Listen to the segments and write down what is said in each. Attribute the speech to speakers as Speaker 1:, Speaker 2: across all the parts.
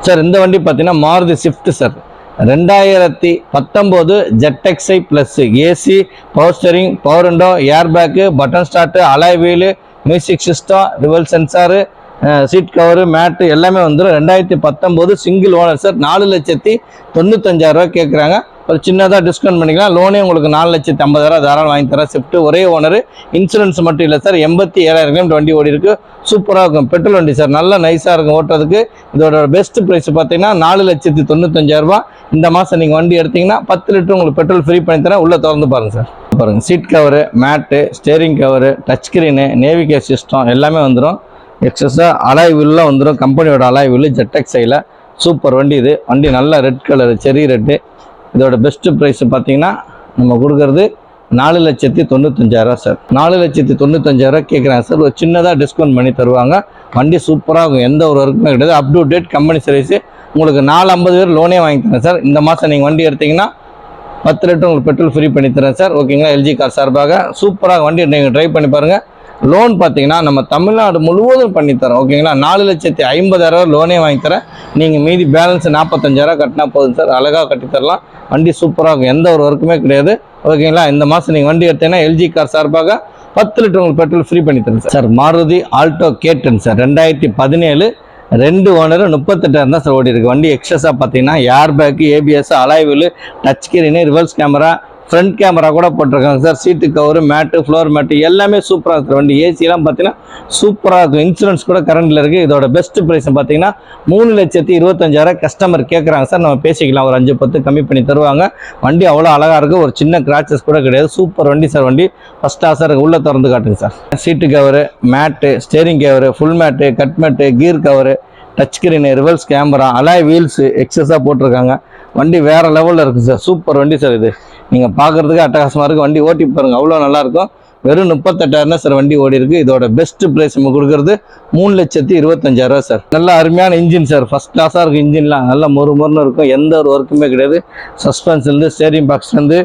Speaker 1: Sir இந்த வண்டி பார்த்தீங்கன்னா Maruti Swift sir 2019 ZXi plus AC, power steering, power window, ஏர் bag, button start, alloy wheel, music system, reverse sensor, seat cover, mat எல்லாமே வந்துடும். 2019 single owner sir. 4,95,000 கேட்குறாங்க. ஒரு சின்னதாக discount பண்ணிக்கலாம். லோனே உங்களுக்கு 4,50,000 தாராளம் வாங்கி தரேன். ஸ்விஃப்ட் ஒரே ஓனர். இன்சூரன்ஸ் மட்டும் இல்லை சார். 87,000 கிலோமீட்டர் வண்டி ஓடி இருக்கு. சூப்பராக இருக்கும். பெட்ரோல் வண்டி சார். நல்லா நைஸாக இருக்கும் ஓட்டுறதுக்கு. இதோட பெஸ்ட் ப்ரைஸ் பார்த்தீங்கன்னா 4,95,000. இந்த மாதம் நீங்கள் வண்டி எடுத்தீங்கன்னா 10 லிட்டர் உங்களுக்கு பெட்ரோல் ஃப்ரீ பண்ணி தரேன். உள்ளே திறந்து பாருங்கள் சார். பாருங்கள், seat cover, mat, steering cover, touch screen, navigation system எல்லாமே வந்துடும். எக்ஸஸாக அலாய் வீல்லாம் வந்துடும். கம்பெனியோட அலாய் வீல் ZXiல சூப்பர் வண்டி இது. வண்டி நல்லா ரெட் கலரு, செரி ரெட்டு. இதோட பெஸ்ட்டு ப்ரைஸ் பார்த்தீங்கன்னா நம்ம கொடுக்குறது 4,95,000 சார். 4,95,000 கேட்குறாங்க சார். ஒரு சின்னதாக டிஸ்கவுண்ட் பண்ணி தருவாங்க. வண்டி சூப்பராக இருக்கும். எந்த ஒரு ஒர்க்குமே கிடையாது. Up to date company service. உங்களுக்கு 4,50,000 லோனே வாங்கி தரேன் சார். இந்த மாதம் நீங்கள் வண்டி எடுத்தீங்கன்னா 10 லிட்டர் உங்களுக்கு பெட்ரோல் ஃப்ரீ பண்ணி தரேன் சார். ஓகேங்களா? எல்ஜி கார் சார்பாக சூப்பராக வண்டி நீங்கள் ட்ரை பண்ணி பாருங்கள். லோன் பார்த்தீங்கன்னா நம்ம தமிழ்நாடு முழுவதும் பண்ணித்தரோம். ஓகேங்களா? 4,50,000 லோனே வாங்கி தரேன். நீங்கள் மீதி பேலன்ஸ் 45,000 கட்டினா போதும் சார். அழகாக கட்டித்தரலாம். வண்டி சூப்பராக இருக்கும். எந்த ஒரு ஒர்க்குமே கிடையாது. ஓகேங்களா? இந்த மாதம் நீங்கள் வண்டி எடுத்தீங்கன்னா எல்ஜி கார் சார்பாக 10 லிட்டர் உங்களுக்கு பெட்ரோல் ஃப்ரீ பண்ணி தரேன் sir. Maruti Alto K10 sir. 2017 2 owner 38,000 தான் சார் ஓடி இருக்குது. வண்டி எக்ஸஸாக பார்த்தீங்கன்னா air bag, ABS, alloy wheel, touch screen, reverse camera, front camera கூட போட்டிருக்காங்க sir. Seat cover, mat, floor mat எல்லாமே சூப்பராக இருக்குது. வண்டி ஏசியெல்லாம் பார்த்தீங்கன்னா சூப்பராக இருக்கும். இன்சூரன்ஸ் கூட கரண்டில் இருக்குது. இதோட பெஸ்ட் ப்ரைஸ் பார்த்தீங்கன்னா 3,25,000 கஸ்டமர் கேட்குறாங்க சார். நம்ம பேசிக்கலாம். ஒரு 5-10 கம்மி பண்ணி தருவாங்க. வண்டி அவ்வளோ அழகாக இருக்குது. ஒரு சின்ன கிராச்சஸ் கூட கிடையாது. சூப்பர் வண்டி சார். வண்டி ஃபஸ்ட் கிளாஸாக இருக்குது. உள்ளே திறந்து காட்டுங்க sir. Seat cover, mat, steering cover, full mat, cut mat, gear cover, touch screen, reverse camera, alloy wheels எக்ஸஸாக போட்டிருக்காங்க. வண்டி வேறு லெவலில் இருக்குது சார். சூப்பர் வண்டி சார். இது நீங்கள் பார்க்குறதுக்கு அட்டகாசமாக இருக்குது. வண்டி ஓட்டி பாருங்கள். அவ்வளோ நல்லாயிருக்கும். வெறும் 38,000 சார் வண்டி ஓடி இருக்குது. இதோட பெஸ்ட் ப்ரைஸ் நம்ம கொடுக்குறது 3,25,000 சார். நல்ல அருமையான இன்ஜின் சார். ஃபஸ்ட் கிளாஸாக இருக்கும். இன்ஜின்லாம் நல்லா மொறுன்னு இருக்கும். எந்த ஒரு ஒர்க்குமே கிடையாது. சஸ்பென்ஸ்லேருந்து ஸ்டேரிங் பாக்ஸ்லேருந்து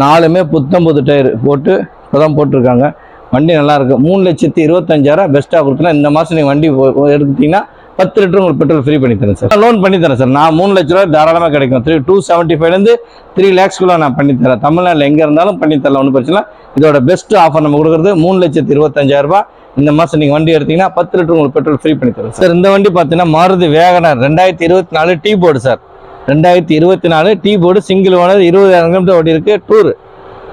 Speaker 1: 4மே புத்தம்புது டயர் போட்டு இப்போ தான் போட்டிருக்காங்க. வண்டி நல்லாயிருக்கு. 3,25,000 பெஸ்ட்டாக கொடுத்தலாம். இந்த மாதம் நீங்கள் வண்டி எடுத்துட்டிங்கன்னா 10 லிட்டர் உங்களுக்கு பெட்ரோல் ஃப்ரீ பண்ணி தரேன் சார். லோன் பண்ணி தரேன் சார். நான் 3 லட்ச ரூபா தாராளமாக கிடைக்கும். 275 3 lakhsக்குள்ள நான் பண்ணித்தரேன். தமிழ்நாட்டில் எங்கே இருந்தாலும் பண்ணித்தரலாம். ஒன்றும் பிரச்சனை. இதோட பெஸ்ட் ஆஃபர் நம்ம கொடுக்குறது 3,25,000. இந்த மாதம் நீங்கள் வண்டி எடுத்தீங்கன்னா 10 லிட்டர் உங்களுக்கு பெட்ரோல் ஃப்ரீ பண்ணி தரேன் சார். இந்த வண்டி பார்த்தீங்கன்னா Maruti Wagon R 2024 tea board sir. 2024 tea board single owner 20,000 kilometre ஓடி இருக்கு. டூர்.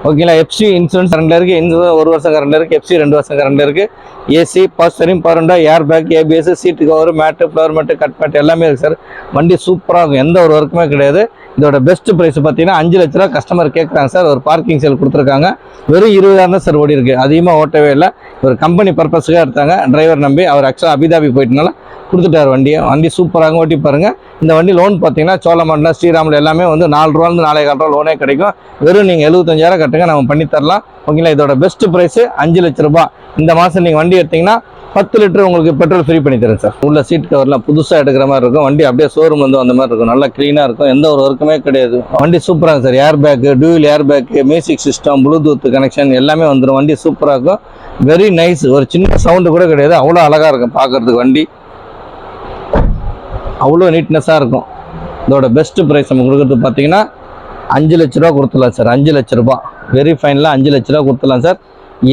Speaker 1: ஓகேங்களா? எஃப்சி இன்சூரன்ஸ் கரண்டில் இருக்குது. இன்சூரன்ஸ் 1 வருஷம் கரண்டில் இருக்குது. எஃப்சி 2 வருஷம் கரண்டில் இருக்குது. AC, power steering, power window, air bag, ABS, seat cover, mat, flower mat, cut mat எல்லாமே இருக்குது சார். வண்டி சூப்பராக இருக்கும். எந்த ஒரு ஒர்க்குமே கிடையாது. இதோட பெஸ்ட் ப்ரைஸ் பார்த்தீங்கன்னா 5 லட்ச ரூபா கஸ்டமர் கேட்குறாங்க சார். ஒரு பார்க்கிங் சேல் கொடுத்துருக்காங்க. வெறும் 20,000 தான் சார் ஓடி இருக்குது. அதிகமாக ஓட்டவே இல்லை. ஒரு கம்பெனி பர்பஸுக்காக எடுத்தாங்க. டிரைவர் நம்பி அவர் ஆக்சுவலாக அபிதாபி போயிட்டனால கொடுத்துட்டார் வண்டியை. வண்டி சூப்பராக ஓட்டி பாருங்கள். இந்த வண்டி லோன் பார்த்தீங்கன்னா சோழமண்டலம், ஸ்ரீராமில் எல்லாமே வந்து 4 ரூபாலேருந்து 4,400 லோனே கிடைக்கும். வெறும் நீங்கள் 75,000 கட்டுங்க, நம்ம பண்ணித்தரலாம். ஓகேங்களா? இதோட பெஸ்ட் ப்ரைஸு 5 லட்ச ரூபா. இந்த மாதம் நீங்கள் வண்டி எடுத்தீங்கன்னா 10 லிட்டர் உங்களுக்கு பெட்ரோல் ஃப்ரீ பண்ணி தரேன் சார். உள்ள சீட் கவர்லாம் புதுசாக எடுக்கிற மாதிரி இருக்கும். வண்டி அப்படியே ஷோரூம் வந்து அந்த மாதிரி இருக்கும். நல்லா க்ளீனாக இருக்கும். எந்த ஒரு ஒர்க்குமே கிடையாது. வண்டி சூப்பராக sir. Airbag, dual air bag, music system, Bluetooth connection எல்லாமே வந்துடும். வண்டி சூப்பராக இருக்கும். Very nice. ஒரு சின்ன சவுண்டு கூட கிடையாது. அவ்வளோ அழகாக இருக்கும் பார்க்குறதுக்கு. வண்டி அவ்வளோ நீட்னஸாக இருக்கும். இதோட பெஸ்ட்டு ப்ரைஸ் நம்ம கொடுக்குறது பார்த்தீங்கன்னா 5 லட்ச ரூபா கொடுத்துடலாம் சார். 5 லட்ச ரூபா வெரி ஃபைனலாக 5 லட்ச ரூபா கொடுத்துடலாம் சார்.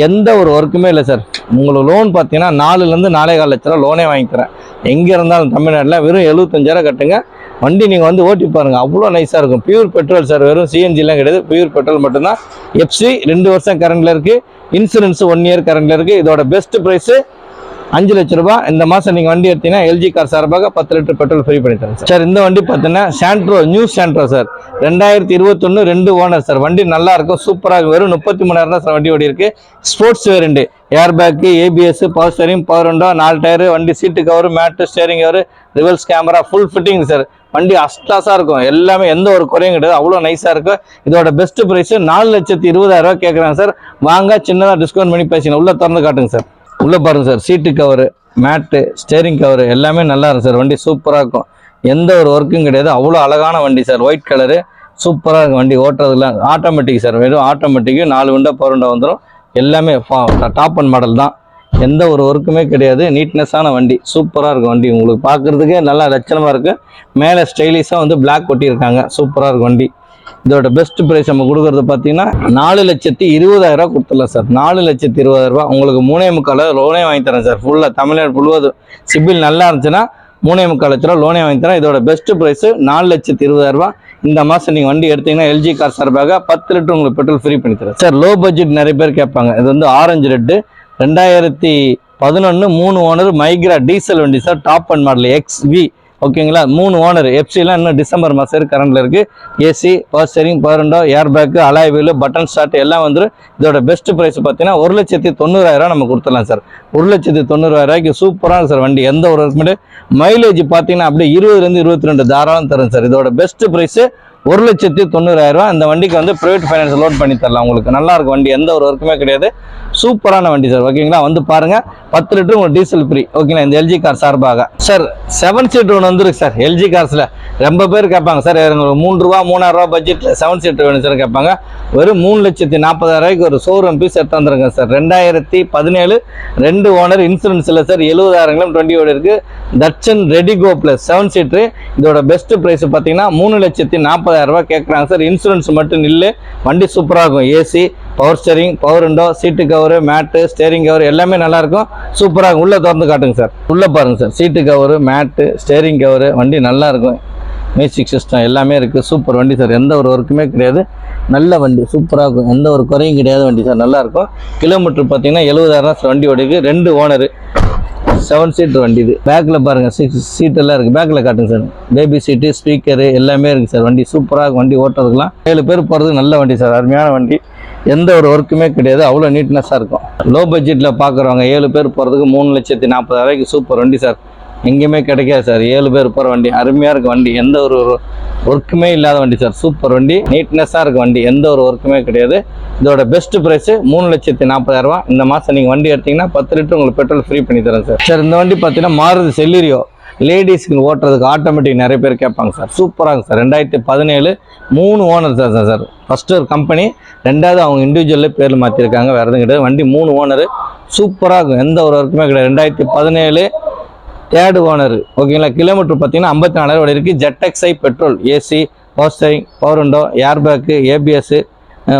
Speaker 1: எந்த ஒரு ஒர்க்குமே இல்லை சார். உங்களுக்கு லோன் பார்த்தீங்கன்னா 4லேருந்து 4,4 லட்ச ரூபா லோனே வாங்கி தரேன். எங்கே இருந்தாலும் தமிழ்நாட்டில் வெறும் 75,000 கட்டுங்க. வண்டி நீங்கள் வந்து ஓட்டி பாருங்கள். அவ்வளோ நைஸாக இருக்கும். Pure petrol sir. வெறும் சிஎன்ஜிலாம் கிடையாது. பியூர் பெட்ரோல் மட்டும்தான். எஃப்சி 2 வருஷம் கரண்டில் இருக்குது. இன்சூரன்ஸ் 1 இயர் கரண்டில் இருக்குது. இதோட பெஸ்ட் ப்ரைஸு 5 லட்ச ரூபா. இந்த மாதம் நீங்கள் வண்டி எடுத்தீங்கன்னா எல்ஜி கார் சார்பாக 10 லிட்டர் பெட்ரோல் ஃப்ரீ பண்ணி தரேன் சார். இந்த வண்டி பார்த்தீங்கன்னா Santro, new Santro sir. 2021 2 owner sir. வண்டி நல்லா இருக்கும். சூப்பராக வெறும் 33,000 தான் சார் வண்டி ஓடி இருக்கு. Sports variant, air bag, ABS, power steering, power window, 4 tyre, வண்டி seat cover, mat, steering cover, reverse camera, full fitting sir. வண்டி அஸ்டாஸாக இருக்கும். எல்லாமே எந்த ஒரு குறையும் கிடையாது. அவ்வளோ நைஸாக இருக்கும். இதோட பெஸ்ட் ப்ரைஸ் 4,20,000 கேட்குறாங்க சார். வாங்க, சின்னதாக டிஸ்கவுண்ட் பண்ணி பேசினேன். உள்ளே திறந்து காட்டுங்க சார். உள்ளே பாருங்கள் sir. Seat cover, mat, steering cover எல்லாமே நல்லா இருக்கும் சார். வண்டி சூப்பராக இருக்கும். எந்த ஒரு ஒர்க்கும் கிடையாது. அவ்வளோ அழகான வண்டி சார். ஒயிட் கலரு சூப்பராக இருக்கும். வண்டி ஓட்டுறதுல ஆட்டோமேட்டிக் சார். வெறும் ஆட்டோமேட்டிக்கு 4 விண்டோ பவர் விண்டோ வந்துடும். எல்லாமே டாப் அண்ட் மாடல் தான். எந்த ஒரு ஒர்க்குமே கிடையாது. நீட்னஸான வண்டி, சூப்பராக இருக்கும் வண்டி. உங்களுக்கு பார்க்குறதுக்கே நல்லா லட்சணமாக இருக்குது. மேலே ஸ்டைலிஷாக வந்து பிளாக் ஒட்டியிருக்காங்க. சூப்பராக இருக்கும் வண்டி. இதோட பெஸ்ட் ப்ரைஸ் நம்ம கொடுக்குறது பார்த்தீங்கன்னா 4,20,000 கொடுத்துடலாம் சார். 4,20,000 உங்களுக்கு 3.25 லோனே வாங்கி தரேன் சார். ஃபுல்லாக தமிழ்நாடு முழுவதும் சிபில் நல்லா இருந்துச்சுன்னா 3.25 லட்ச ரூபா லோனே வாங்கி தரேன். இதோட பெஸ்ட் ப்ரைஸ் 4,20,000. இந்த மாதம் நீங்கள் வண்டி எடுத்தீங்கன்னா எல்ஜி கார் சார்பாக 10 லிட்டர் உங்களுக்கு பெட்ரோல் ஃப்ரீ பண்ணி தரேன் சார். லோ பட்ஜெட் நிறைய பேர் கேட்பாங்க. இது வந்து orange red 2011 3 owner Micra diesel வண்டி sir. Top and model XV ஓகேங்களா. 3 ஓனர். எஃப்சிலாம் இன்னும் டிசம்பர் மாதம் கரண்டில் இருக்குது. AC, power steering, power window, air bag, alloy wheel, button start எல்லாம் வந்துடும். இதோட பெஸ்ட் ப்ரைஸ் பார்த்தீங்கன்னா 1,90,000 நம்ம கொடுத்துடலாம் சார். 1,90,000 சூப்பராக சார் வண்டி. எந்த ஒரு மைலேஜ் பார்த்தீங்கன்னா அப்படியே 20 to 22 தாராளம் தரும் சார். இதோட பெஸ்ட் ப்ரைஸு 1,90,000. இந்த வண்டிக்கு வந்து ப்ரைவேட் ஃபைனான்ஸ் லோன் பண்ணி தரலாம் உங்களுக்கு. நல்லா இருக்கும் வண்டி, எந்த ஒரு ஒர்க்குமே கிடையாது. சூப்பரான வண்டி சார் ஓகேங்களா. வந்து பாருங்க, 10 லிட்டர் உங்களுக்கு டீசல் ஃப்ரீ ஓகேங்களா. இந்த எல்ஜி கார் சார்பாக சார் 7 சீட் ஒன்று வந்துருக்கு சார். எல்ஜி கார்ஸில் ரொம்ப பேர் கேட்பாங்க சார், உங்களுக்கு 3 ரூபா 3,000 பட்ஜெட்டில் 7 சீட் வேணும் சார் கேட்பாங்க. வெறும் 3,40,000 ஒரு ஷோரூம் பீஸ் எடுத்து வந்துருங்க சார். 2017 2 ஓனர், இன்சூரன்ஸ் இல்லை சார். 70,000 கிலோமீட்டர் 20 ஓடி இருக்குது. தட்சன் ரெடிகோ ப்ளஸ் 7 சீட்ரு. இதோட பெஸ்ட் ப்ரைஸ் பார்த்தீங்கன்னா 3,40,000 கேட்குறாங்க சார். இன்சூரன்ஸ் மட்டும் இல்லை, வண்டி சூப்பராக இருக்கும். AC, power steering, power window, seat cover, mat, steering cover எல்லாமே நல்லாயிருக்கும். சூப்பராக இருக்கும். உள்ளே திறந்து காட்டுங்க சார். உள்ளே பாருங்கள் sir. Seat cover, mat, steering cover, வண்டி நல்லாயிருக்கும். மியூசிக் சிஸ்டம் எல்லாமே இருக்குது. சூப்பர் வண்டி சார். எந்த ஒரு ஒர்க்குமே கிடையாது. நல்ல வண்டி, சூப்பராக இருக்கும். எந்த ஒரு குறையும் கிடையாது வண்டி சார். நல்லாயிருக்கும். கிலோமீட்டர் பார்த்தீங்கன்னா 70,000 சார் வண்டி ஓடிக்கு. 2 ஓனரு, 7 சீட் வண்டி. இது பேக்கில் பாருங்கள், 6 சீட்டெல்லாம் இருக்குது. பேக்கில் காட்டுங்க சார். பேபி சீட்டு, ஸ்பீக்கரு எல்லாமே இருக்குது சார். வண்டி சூப்பராக இருக்கும். வண்டி ஓட்டுறதுக்குலாம் 7 பேர் போகிறதுக்கு நல்ல வண்டி சார். அருமையான வண்டி, எந்த ஒரு ஒர்க்குமே கிடையாது. அவ்வளோ நீட்னஸாக இருக்கும். லோ பட்ஜெட்டில் பார்க்குறவங்க 7 பேர் போகிறதுக்கு 3,40,000 சூப்பர் வண்டி சார். எங்கேயுமே கிடைக்காது சார். 7 பேர் போகிற வண்டி, அருமையாக இருக்குது வண்டி. எந்த ஒரு ஒர்க்குமே இல்லாத வண்டி சார். சூப்பர் வண்டி, நீட்னஸாக இருக்குது வண்டி, எந்த ஒரு ஒர்க்குமே கிடையாது. இதோட பெஸ்ட் ப்ரைஸு 3,40,000. இந்த மாதம் நீங்கள் வண்டி எடுத்தீங்கன்னா 10 லிட்டர் உங்களுக்கு பெட்ரோல் ஃப்ரீ பண்ணி தரேன் சார். சார் இந்த வண்டி பார்த்தீங்கன்னா மாருதி செலிரியோ, லேடிஸ்க்கு ஓட்டுறதுக்கு ஆட்டோமேட்டிக் நிறைய பேர் கேட்பாங்க சார். சூப்பராக சார். 2017 3 owner sir. ஃபஸ்ட்டு ஒரு கம்பெனி, 2வது அவங்க இண்டிவிஜுவலில் பேர் மாற்றிருக்காங்க. வேறு எதுவும் கிடையாது. வண்டி 3 ஓனர். சூப்பராக இருக்கும். எந்த ஒரு ஒர்க்குமே கிடையாது. 2017 3rd ஓனர் ஓகேங்களா. கிலோமீட்டர் பார்த்தீங்கன்னா 54,000 ஓடி இருக்குது. ZXI petrol, AC, power steering, power window, air bag, ABS,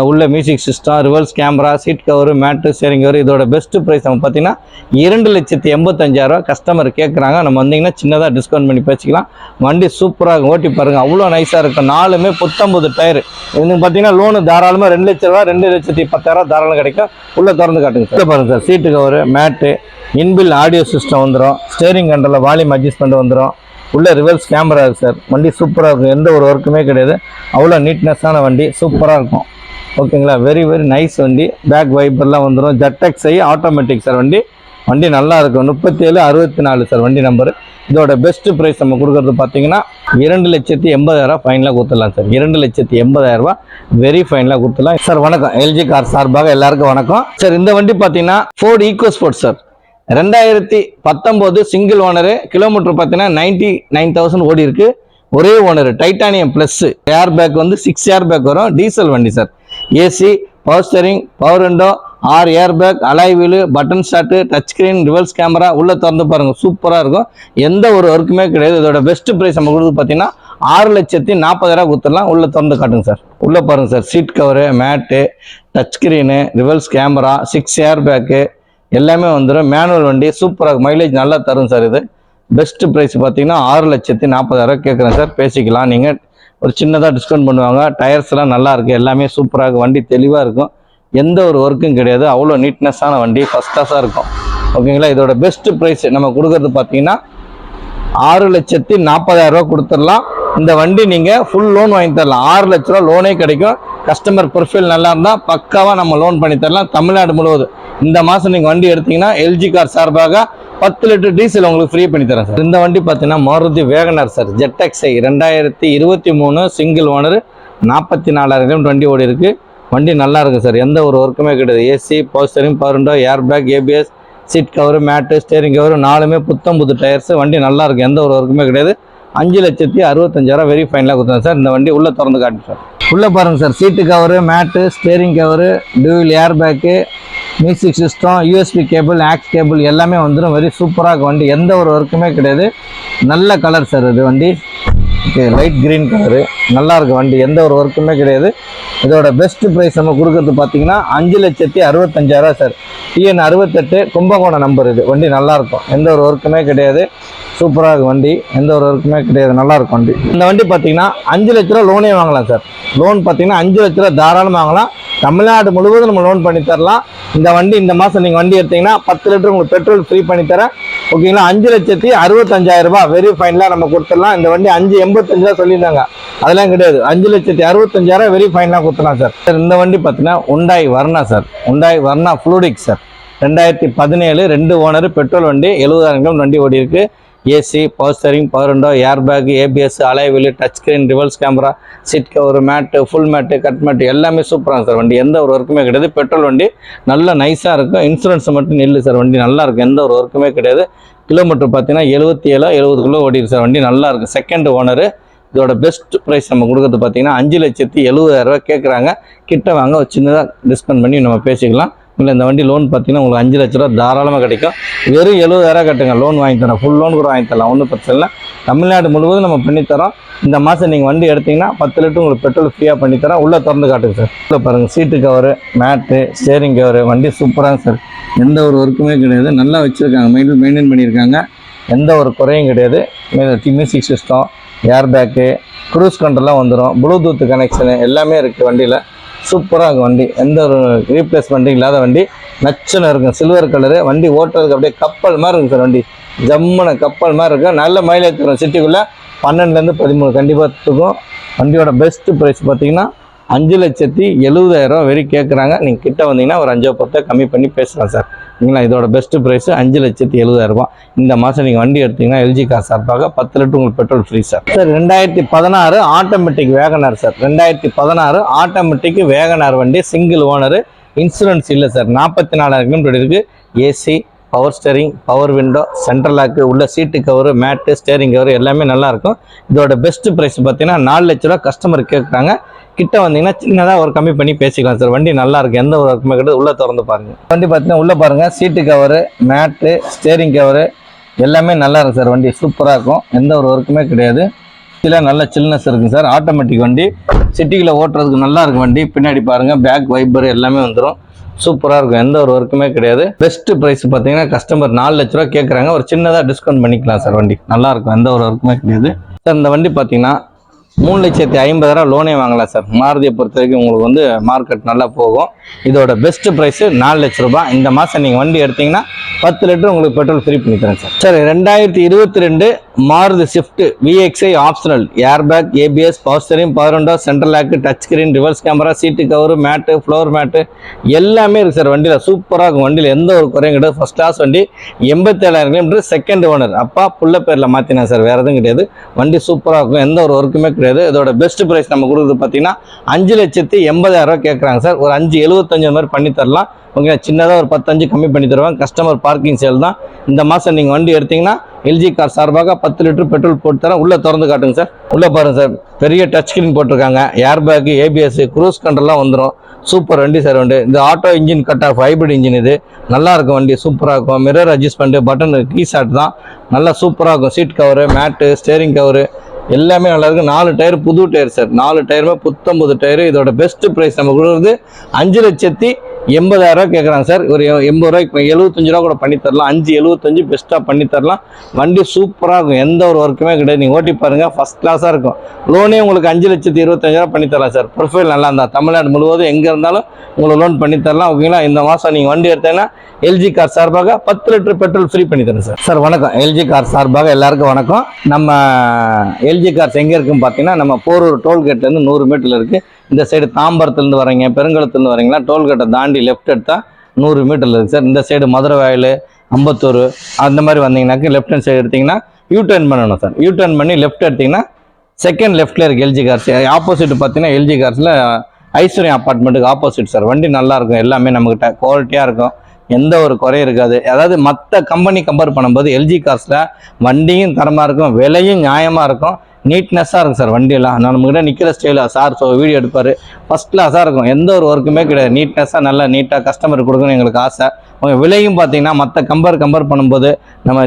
Speaker 1: உள்ள music system, reverse camera, seat cover, mat, steering cover. இதோட பெஸ்ட் ப்ரைஸ் நம்ம பார்த்தீங்கன்னா 2,85,000 கஸ்டமர் கேட்குறாங்க. நம்ம வந்தீங்கன்னா சின்னதாக டிஸ்கவுண்ட் பண்ணி பேசிக்கலாம். வண்டி சூப்பராக ஓட்டி பாருங்கள், அவ்வளோ நைஸாக இருக்கும். 4மே புத்தம்புது டயர். இது பார்த்தீங்கன்னா லோனு தாராளமாக 2 லட்ச ரூபா, 2,10,000 தாராளம் கிடைக்கும். உள்ளே திறந்து காட்டுங்க சார். பாருங்கள் சார். சீட்டு கவரு, மேட்டு, இன்பில் ஆடியோ சிஸ்டம் வந்துடும். ஸ்டேரிங் கண்ட்ரோலில் வால்யூம் அட்ஜஸ்ட்மெண்ட் வந்துடும். உள்ள ரிவர்ஸ் கேமரா இருக்குது சார். வண்டி சூப்பராக இருக்கும். எந்த ஒரு ஒர்க்குமே கிடையாது. அவ்வளோ நீட்னஸான வண்டி, சூப்பராக இருக்கும் ஓகேங்களா. வெரி நைஸ் வண்டி. பேக் வைப்பர்லாம் வந்துடும். ZXi automatic sir. வண்டி நல்லா இருக்கும். 3764 சார் வண்டி நம்பரு. இதோட பெஸ்ட் ப்ரைஸ் நம்ம கொடுக்குறது பார்த்தீங்கன்னா 2,80,000 ஃபைனலாக கொடுத்துடலாம் சார். 2,80,000 வெரி ஃபைனலாக கொடுத்துடலாம் சார். வணக்கம், எல்ஜி கார் சார்பாக எல்லாருக்கும் வணக்கம் சார். இந்த வண்டி பார்த்தீங்கன்னா Ford EcoSport sir. 2019 single owner. Kilometre பார்த்தீங்கன்னா 99,000 ஓடி இருக்கு. ஒரே owner, titanium plus. Airbag வந்து 6 ஏர் பேக் வரும். டீசல் வண்டி sir. AC, power steering, power window, 6 airbag, alloy wheel, button start, touch screen, reverse camera. உள்ளே திறந்து பாருங்கள், சூப்பராக இருக்கும். எந்த ஒரு ஒர்க்குமே கிடையாது. இதோட பெஸ்ட் ப்ரைஸ் நம்ம கொடுத்து பார்த்தீங்கன்னா 6,40,000 கொடுத்துடலாம். உள்ளே திறந்து காட்டுங்க சார். உள்ளே பாருங்கள் sir. Seat cover, mat, touch screen, reverse camera, 6 air bag எல்லாமே வந்துடும். மேனுவல் வண்டி, சூப்பராக மைலேஜ் நல்லா தரும் சார். இது பெஸ்ட் ப்ரைஸ் பார்த்தீங்கன்னா 6,40,000 கேட்குறேன் சார். பேசிக்கலாம். நீங்கள் ஒரு சின்னதாக டிஸ்கவுண்ட் பண்ணுவாங்க. டயர்ஸ்லாம் நல்லா இருக்குது. எல்லாமே சூப்பராக இருக்கும். வண்டி தெளிவாக இருக்கும். எந்த ஒரு ஒர்க்கும் கிடையாது. அவ்வளோ நீட்னஸான வண்டி, ஃபஸ்ட் கிளாஸாக இருக்கும் ஓகேங்களா. இதோட பெஸ்ட் ப்ரைஸ் நம்ம கொடுக்குறது பார்த்தீங்கன்னா 6,40,000 கொடுத்துடலாம். இந்த வண்டி நீங்கள் ஃபுல் லோன் வாங்கி தரலாம். 6 லட்ச ரூபா லோனே கிடைக்கும். கஸ்டமர் ப்ரொஃபைல் நல்லா இருந்தால் பக்காவாக நம்ம லோன் பண்ணி தரலாம். தமிழ்நாடு முழுவதும் இந்த மாதம் நீங்கள் வண்டி எடுத்தீங்கன்னா எல்ஜி கார் சார்பாக 10 லிட்டர் டீசல் உங்களுக்கு ஃப்ரீ பண்ணி தரேன் சார். இந்த வண்டி பார்த்தீங்கன்னா Maruti Wagon R sir. ZXi 2023 single owner, 44,000 kilometre வண்டி ஓடி இருக்குது. வண்டி நல்லா இருக்குது சார். எந்த ஒரு ஒர்க்குமே கிடையாது. AC, power steering, power window, air bag, ABS, seat cover, mat, steering cover 4மே புது டயர்ஸ். வண்டி நல்லா இருக்குது. எந்த ஒரு ஒர்க்குமே கிடையாது. 5,65,000 வெரி ஃபைனலாக கொடுத்தேன் சார். இந்த வண்டி உள்ளே திறந்து காட்டுங்க சார். உள்ளே பாருங்கள் sir, seat cover, mat, steering cover, dual air bag, music system, USB cable, aux cable எல்லாமே வந்துடும். வெரி சூப்பராக இருக்கும் வண்டி, எந்த ஒரு ஒர்க்குமே கிடையாது. நல்ல கலர் சார் இது வண்டி, ஓகே லைட் க்ரீன் கலரு, நல்லாயிருக்கு வண்டி, எந்த ஒரு ஒர்க்குமே கிடையாது. இதோட பெஸ்ட் ப்ரைஸ் நம்ம கொடுக்குறது பார்த்தீங்கன்னா 5,65,000 சார். TN 68 Kumbakonam number. இது வண்டி நல்லாயிருக்கும், எந்த ஒரு ஒர்க்குமே கிடையாது. சூப்பராக இருக்கும் வண்டி, எந்த ஒரு ஒர்க்குமே கிடையாது, நல்லாயிருக்கும் வண்டி. இந்த வண்டி பார்த்தீங்கன்னா 5 லட்ச ரூபா லோனே வாங்கலாம் சார். லோன் பார்த்தீங்கன்னா 5 லட்ச ரூபா தாராளமாக வாங்கலாம். தமிழ்நாடு முழுவதும் நம்ம லோன் பண்ணி தரலாம். இந்த வண்டி இந்த மாதம் நீங்கள் வண்டி எடுத்தீங்கன்னா 10 லிட்டர் உங்களுக்கு பெட்ரோல் ஃப்ரீ பண்ணித்தரேன், ஓகேங்களா. 5,65,000 வெரி ஃபைனலாக நம்ம கொடுத்துடலாம். இந்த வண்டி 5,85 தான் சொல்லியிருந்தாங்க, அதெல்லாம் கிடையாது. 5,65,000 வெரி ஃபைனலாக கொடுத்துடலாம் சார். சார் இந்த வண்டி பார்த்தீங்கன்னா உண்டாய் Verna sir, Hyundai Verna fluidic sir. 2017 2 owner, petrol வண்டி, 70,000 கிலோமீட்டர் வண்டி ஓடி இருக்கு. AC, power steering, power window, air bag, ABS, alloy wheel, touch screen, reverse camera, seat cover, mat, full mat, cut mat எல்லாமே சூப்பராக சார் வண்டி, எந்த ஒரு ஒர்க்குமே கிடையாது. பெட்ரோல் வண்டி நல்லா நைஸாக இருக்கும். இன்சூரன்ஸ் மட்டும் நெல்லு சார், வண்டி நல்லா இருக்கும், எந்த ஒரு ஒர்க்குமே கிடையாது. கிலோமீட்டர் பார்த்தீங்கன்னா 77-70 கிலோ ஓடிருக்கு சார், வண்டி நல்லா இருக்கும். Second owner. இதோட பெஸ்ட் ப்ரைஸ் நம்ம கொடுக்குறது பார்த்தீங்கன்னா 5,70,000 கேட்குறாங்க. கிட்ட வாங்க, ஒரு சின்னதாக டிஸ்கவுண்ட் பண்ணி நம்ம பேசிக்கலாம். இல்லை இந்த வண்டி லோன் பார்த்தீங்கன்னா உங்களுக்கு 5 லட்ச ரூபா தாராளமாக கிடைக்கும். வெறும் 70,000 கட்டுங்க, லோன் வாங்கி தரோம். ஃபுல் லோன் கூட வாங்கி தரலாம், ஒன்றும் பிரச்சனை இல்லை. தமிழ்நாடு முழுவதும் நம்ம பண்ணித்தரோம். இந்த மாதம் நீங்கள் வண்டி எடுத்திங்கன்னா 10 லிட்டர் உங்களுக்கு பெட்ரோல் ஃப்ரீயாக பண்ணித்தரோம். உள்ளே திறந்து காட்டுங்க சார். உள்ளே பாருங்கள், சீட்டு கவரு, மேட்டு, ஸ்டேரிங் கவரு, வண்டி சூப்பராக சார், எந்த ஒரு ஒர்க்குமே கிடையாது. நல்லா வச்சுருக்காங்க, மெயின்டைன் பண்ணியிருக்காங்க, எந்த ஒரு குறையும் கிடையாது. Music system, air bag, cruise கண்ட்ரோல்லாம் வந்துடும், ப்ளூடூத் கனெக்ஷனு எல்லாமே இருக்குது வண்டியில். சூப்பராக இருக்கும் வண்டி, எந்த ஒரு ரீப்ளேஸ்மெண்ட்டும் இல்லாத வண்டி, நச்சுன்னு இருக்கும். சில்வர் கலரு வண்டி, ஓட்டுறதுக்கு அப்படியே கப்பல் மாதிரி இருக்கும் சார் வண்டி, ஜம்முன கப்பல் மாதிரி இருக்கும். நல்ல மைலேஜ் தரும். சிட்டிக்குள்ளே 12லேருந்து 13 கண்டிப்பாக தூக்கும். வண்டியோட பெஸ்ட்டு ப்ரைஸ் பார்த்தீங்கன்னா 5,70,000 வெறி கேட்குறாங்க. நீங்கள் கிட்ட வந்தீங்கன்னா ஒரு 5-10 கம்மி பண்ணி பேசலாம் சார், சரிங்களா. இதோட பெஸ்ட்டு ப்ரைஸு 5,70,000. இந்த மாதம் நீங்கள் வண்டி எடுத்தீங்கன்னா எல்ஜி கார் சார்பாக 10 லிட்டர் உங்களுக்கு petrol free sir. Sir 2016 automatic WagonR sir, 2016 automatic WagonR வண்டி, சிங்கிள் ஓனரு, இன்சூரன்ஸ் இல்லை சார். 44,000 கிலோமீட்டர் இருக்குது. AC, power steering, power window, central lock, உள்ள seat cover, mat, steering cover எல்லாமே நல்லாயிருக்கும். இதோட பெஸ்ட்டு ப்ரைஸ் பார்த்தீங்கன்னா 4 லட்ச ரூபா கஸ்டமர் கேட்குறாங்க. கிட்ட வந்தீங்கன்னா சின்னதாக ஒரு கம்மி பண்ணி பேசிக்கலாம் சார். வண்டி நல்லா இருக்குது, எந்த ஒரு ஒர்க்குமே கிடையாது. உள்ளே திறந்து பாருங்கள். வண்டி பார்த்தீங்கன்னா உள்ளே பாருங்கள், சீட்டு கவரு, மேட்டு, ஸ்டேரிங் கவரு எல்லாமே நல்லா இருக்குது சார். வண்டி சூப்பராக இருக்கும், எந்த ஒரு ஒர்க்குமே கிடையாது. இதில் நல்ல சில்னஸ் இருக்குங்க சார். ஆட்டோமேட்டிக் வண்டி, சிட்டிக்குள்ளே ஓட்டுறதுக்கு நல்லா இருக்கும் வண்டி. பின்னாடி பாருங்கள், பேக் வைப்பர் எல்லாமே வந்துடும். சூப்பராக இருக்கும், எந்த ஒரு ஒர்க்குமே கிடையாது. பெஸ்ட் ப்ரைஸ் பார்த்தீங்கன்னா கஸ்டமர் 4 லட்ச ரூபா கேட்குறாங்க. ஒரு சின்னதாக டிஸ்கவுண்ட் பண்ணிக்கலாம் சார். வண்டி நல்லாயிருக்கும், எந்த ஒரு ஒர்க்குமே கிடையாது சார். இந்த வண்டி பார்த்தீங்கன்னா 3,50,000 லோனே வாங்கலாம் சார். மாருதியை பொறுத்த வரைக்கும் உங்களுக்கு வந்து மார்க்கெட் நல்லா போகும். இதோட பெஸ்ட் ப்ரைஸு 4 லட்ச ரூபா. இந்த மாதம் நீங்கள் வண்டி எடுத்தீங்கன்னா 10 லிட்டர் உங்களுக்கு பெட்ரோல் ஃப்ரீ பண்ணி தரேன் sir. Sir 2022 Maruti Swift VXI optional, air bag, ABS, power steering, power window, central lock, touch screen, reverse camera, seat cover, mat, floor mat எல்லாமே இருக்குது சார். வண்டியில் சூப்பராக இருக்கும், வண்டியில் எந்த ஒரு குறையும் கிடையாது. ஃபஸ்ட் கிளாஸ் வண்டி, 87,000 கிலோமீட்டர், செகண்ட் ஓனர், அப்பா புள்ள பேரில் மாற்றினா சார், வேறு எதுவும் கிடையாது. வண்டி சூப்பராக இருக்கும், எந்த ஒரு ஒர்க்குமே கிடையாது. இதோட பெஸ்ட் ப்ரைஸ் நம்ம கொடுக்குறது பார்த்தீங்கன்னா 5,80,000 கேட்குறாங்க சார். ஒரு 5,75 மாதிரி பண்ணி தரலாம், ஓகே. சின்னதாக ஒரு 10-5 கம்மி பண்ணி தருவாங்க. கஸ்டமர் பார்க்கிங் சேல் தான். இந்த மாதம் நீங்கள் வண்டி எடுத்தீங்கன்னா எல்ஜி கார் சார்பாக 10 லிட்டர் பெட்ரோல் போட்டு தரேன். உள்ளே திறந்து காட்டுங்க சார். உள்ளே பாருங்கள் சார், பெரிய டச் ஸ்க்ரீன் போட்டிருக்காங்க, ஏர் பேக்கு, ஏபிஎஸ், க்ரூஸ் கண்ட்ரோல்லாம் வந்துடும். சூப்பர் வண்டி சார். வண்டி இந்த auto engine cut off hybrid engine, இது நல்லா இருக்கும் வண்டி, சூப்பராக இருக்கும். மிரர் அட்ஜஸ்ட்மெண்ட், பட்டன், கீ ஷாட் தான், நல்லா சூப்பராக இருக்கும். Seat cover, mat, steering cover எல்லாமே நல்லா இருக்கும். 4 டயர் புது டயர் சார், 4 டயருமே புத்தம்புது டயரு. இதோட பெஸ்ட் ப்ரைஸ் நம்ம கொடுக்குறது 5,80,000 கேட்குறாங்க சார். ஒரு 80 ரூபாய்க்கு 75 ரூபா கூட பண்ணி தரலாம். 5,75 பெஸ்ட்டாக பண்ணி தரலாம். வண்டி சூப்பராக இருக்கும், எந்த ஒரு ஒர்க்குமே கிடையாது. நீங்கள் ஓட்டி பாருங்கள், ஃபஸ்ட் கிளாஸாக இருக்கும். லோனே உங்களுக்கு 5,25,000 பண்ணி தரலாம் சார். ப்ரொஃபைல் நல்லா இருந்தால் தமிழ்நாடு முழுவதும் எங்கே இருந்தாலும் உங்களுக்கு லோன் பண்ணி தரலாம், ஓகேங்களா. இந்த மாதம் நீங்கள் வண்டி எடுத்தீங்கன்னா எல்ஜி கார் சார்பாக 10 லிட்டர் பெட்ரோல் ஃப்ரீ பண்ணி தரேன் சார். சார் வணக்கம், எல்ஜி கார் சார்பாக எல்லாருக்கும் வணக்கம். நம்ம எல்ஜி கார்ஸ் எங்கே இருக்குன்னு பார்த்தீங்கன்னா, நம்ம போரூர் டோல்கேட்லேருந்து 100 மீட்டரில் இருக்குது. இந்த சைடு தாம்பரத்துலேருந்து வரீங்க, பெருங்குளத்துலேருந்து வரீங்களா, டோல்கேட்டை தாண்டி லெஃப்ட் எடுத்தால் 100 மீட்டரில் இருக்குது சார். இந்த சைடு மதுரை வயல், அம்பத்தூர் அந்த மாதிரி வந்தீங்கன்னாக்க லெஃப்ட் ஹேண்ட் சைடு எடுத்திங்கன்னா யூ-டர்ன் பண்ணணும் சார். யூ-டர்ன் பண்ணி லெஃப்ட் எடுத்திங்கன்னா செகண்ட் லெஃப்ட்டில் இருக்குது எல்ஜி கார்ஸ். ஆப்போசிட் பார்த்தீங்கன்னா எல்ஜி கார்ஸில் ஐஸ்வர்யம் அப்பார்ட்மெண்ட்டுக்கு ஆப்போசிட் சார். வண்டி நல்லாயிருக்கும், எல்லாமே நம்மக்கிட்ட குவாலிட்டியாக இருக்கும், எந்த ஒரு குறையும் இருக்காது. அதாவது மற்ற கம்பெனி கம்பேர் பண்ணும்போது எல்ஜி கார்ஸில் வண்டியும் தரமாக இருக்கும், விலையும் நியாயமாக இருக்கும். நீட்னஸாக இருக்கும் சார் வண்டியெல்லாம். நம்மகிட்ட நிற்கிற ஸ்டைலாக சார் வீடியோ எடுப்பார், ஃபஸ்ட் கிளாஸாக இருக்கும். எந்த ஒரு ஒர்க்குமே கிடையாது, நீட்னஸாக நல்லா நீட்டாக கஸ்டமருக்கு கொடுக்கணும் எங்களுக்கு ஆசை. உங்கள் விலையும் பார்த்தீங்கன்னா மற்ற கம்பேர் பண்ணும்போது நம்ம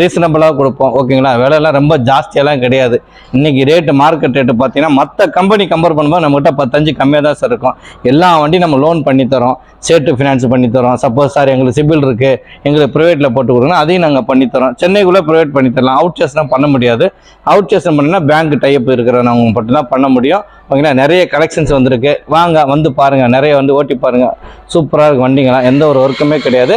Speaker 1: ரீசனபிளாக கொடுப்போம். ஓகேங்களா, விலையெல்லாம் ரொம்ப ஜாஸ்தியெல்லாம் கிடையாது. இன்றைக்கி ரேட்டு மார்க்கெட் ரேட்டு பார்த்தீங்கன்னா மற்ற கம்பெனி கம்பேர் பண்ணும்போது நம்மகிட்ட 10-5 கம்மியாக தான் சார் இருக்கும். எல்லா வண்டியும் நம்ம லோன் பண்ணித்தரோம், சேட்டு ஃபினான்ஸ் பண்ணித்தரோம். சப்போஸ் சார் எங்களுக்கு சிபில் இருக்குது, எங்களுக்கு ப்ரைவேட்டில் போட்டு கொடுக்கணும், அதையும் நாங்கள் பண்ணித்தரோம். சென்னைக்குள்ளே ப்ரைவேட் பண்ணித்தரலாம். அவுட் சேஸ்லாம் பண்ண முடியாது. அவுட் சேஸ் பண்ணினா பேங்க் டைப் இருக்கிறவங்க மட்டும் தான் பண்ண முடியும். ஓகேங்களா, நிறைய கலெக்ஷன்ஸ் வந்திருக்கு. வாங்க வந்து பாருங்கள், நிறைய வந்து ஓட்டி பாருங்கள். சூப்பராக இருக்குது வண்டிங்களாம், எந்த ஒரு ஒர்க்குமே கிடையாது.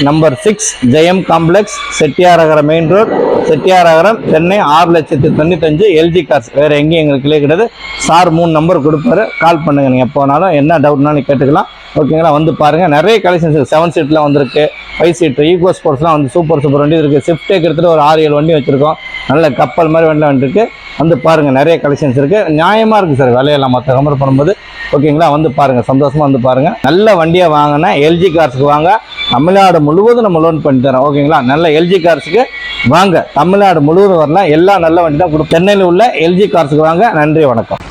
Speaker 1: Number 6 Jayam complex, Chettiyaragaram main road, Chettiyaragaram, Chennai 6,95,000 LG cars. வேறு எங்கேயும் எங்களுக்கு கிளியர் கிடையாது. சார் 3 நம்பர் கொடுப்பாரு, கால் பண்ணுங்கள். நீங்கள் எப்போ வேணாலும் என்ன டவுட்னாலும் கேட்டுக்கலாம். ஓகேங்களா, வந்து பாருங்கள். நிறைய கலெக்ஷன்ஸ் இருக்குது. 7 சீட்லாம் வந்திருக்கு, 5 சீட்டு ஈகோ ஸ்போர்ட்ஸ்லாம் வந்து சூப்பர் வண்டி இருக்குது. ஸ்விஃப்ட்டே கிட்டத்தட்ட ஒரு 6-7 வண்டி வச்சுருக்கோம். நல்ல கப்பல் மாதிரி வண்டிலாம் வந்துருக்கு. வந்து பாருங்கள், நிறைய கலெக்ஷன்ஸ் இருக்குது. நியாயமாக இருக்குது சார் விலையெல்லாம் மற்ற கம்பேர் பண்ணும்போது. ஓகேங்களா, வந்து பாருங்கள், சந்தோஷமாக வந்து பாருங்கள். நல்ல வண்டியை வாங்கினா எல்ஜி கார்ஸுக்கு வாங்க, தமிழ்நாடு முழுவதும் நம்ம லோன் பண்ணி தரோம். ஓகேங்களா, நல்ல எல்ஜி கார்ஸுக்கு வாங்க, தமிழ்நாடு முழுவதும் வரலாம். எல்லா நல்ல வண்டி தான் கொடுப்போம். சென்னையில் உள்ள எல்ஜி கார்ஸுக்கு வாங்க. நன்றி, வணக்கம்.